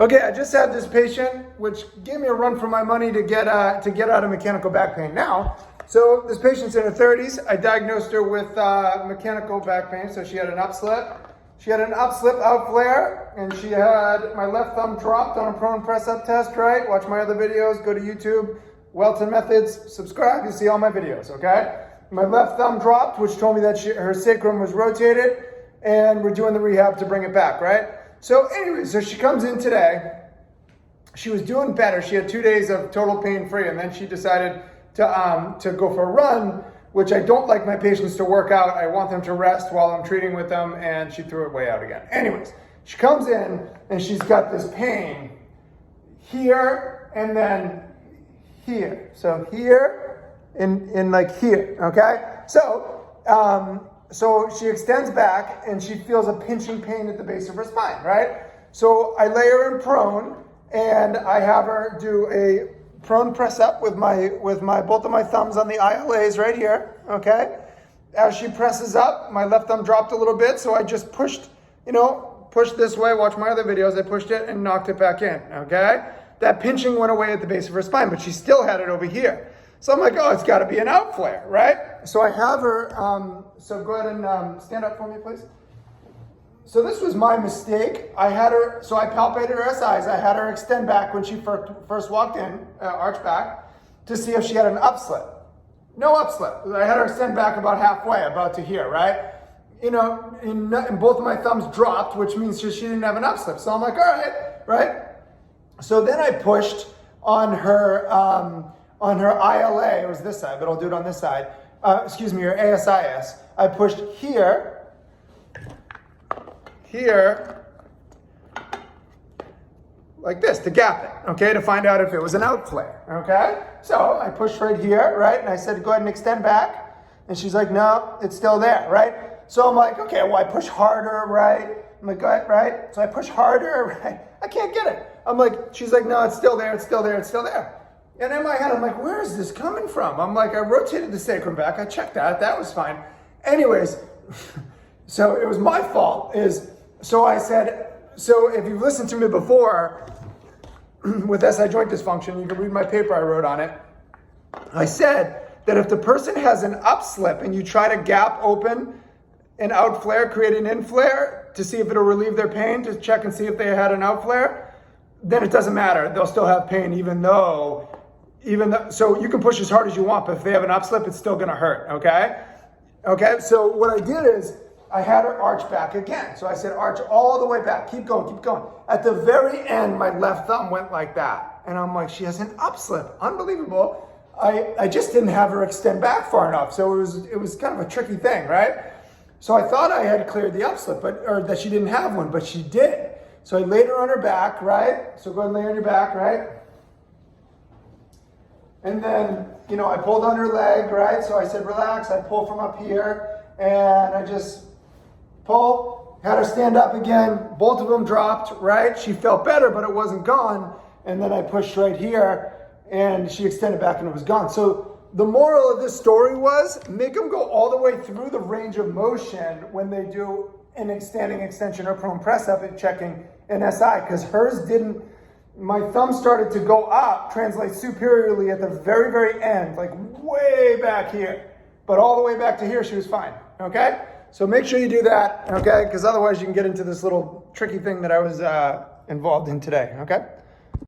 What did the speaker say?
Okay, I just had this patient, which gave me a run for my money to get out of mechanical back pain. Now, so this patient's in her 30s. I diagnosed her with mechanical back pain. So she had an upslip. She had an upslip Outflare, and she had my left thumb dropped on a prone press up test. Right? Watch my other videos. Go to YouTube, Whelton Methods. Subscribe. You see all my videos. Okay. My left thumb dropped, which told me that her sacrum was rotated, and we're doing the rehab to bring it back. Right? So anyway, so she comes in today. She was doing better. She had 2 days of total pain-free, and then she decided to go for a run, which I don't like my patients to work out. I want them to rest while I'm treating with them, and she threw it way out again. Anyways, she comes in, and she's got this pain here and then here. So here and like here, okay? So she extends back and she feels a pinching pain at the base of her spine, right? So I lay her in prone and I have her do a prone press up with both of my thumbs on the ILAs right here, okay? As she presses up, my left thumb dropped a little bit, so I just pushed this way. Watch my other videos. I pushed it and knocked it back in, okay? That pinching went away at the base of her spine, but she still had it over here. So I'm like, oh, it's got to be an Outflare, right? So I have her, so go ahead and stand up for me, please. So this was my mistake. I had her, so I palpated her SIs. I had her extend back when she first walked in, arch back, to see if she had an upslip. No upslip. I had her extend back about halfway, about to here, right? And both of my thumbs dropped, which means she didn't have an upslip. So I'm like, all right, right? So then I pushed on her ILA. It was this side, but I'll do it on this side. Her ASIS. I pushed here, like this, to gap it, okay, to find out if it was an Outflare, okay? So I pushed right here, right, and I said, go ahead and extend back, and she's like, no, it's still there, right? So I'm like, okay, well, I push harder, right? I'm like, go ahead, right? So I push harder, right? I can't get it. I'm like, she's like, no, it's still there, it's still there, it's still there. And in my head, I'm like, where is this coming from? I'm like, I rotated the sacrum back, I checked that was fine. Anyways, so it was my fault, so I said, so if you've listened to me before with SI joint dysfunction, you can read my paper I wrote on it. I said that if the person has an upslip and you try to gap open an Outflare, create an inflare to see if it'll relieve their pain, to check and see if they had an Outflare, then it doesn't matter. They'll still have pain even though, so you can push as hard as you want, but if they have an upslip, it's still gonna hurt, okay? Okay, so what I did is, I had her arch back again. So I said, arch all the way back. Keep going, keep going. At the very end, my left thumb went like that. And I'm like, she has an upslip. Unbelievable. I just didn't have her extend back far enough. So it was kind of a tricky thing, right? So I thought I had cleared the upslip, or that she didn't have one, but she did. So I laid her on her back, right? So go ahead and lay her on your back, right? And then, I pulled on her leg, right? So I said, relax. I pull from up here, and I just pull, had her stand up again, both of them dropped, right? She felt better, but it wasn't gone. And then I pushed right here, and she extended back and it was gone. So the moral of this story was, make them go all the way through the range of motion when they do an standing extension or prone press up and checking an SI, because hers didn't. My thumb started to go up, translate superiorly at the very, very end, like way back here. But all the way back to here, she was fine, okay? So make sure you do that, okay? Because otherwise you can get into this little tricky thing that I was involved in today, okay?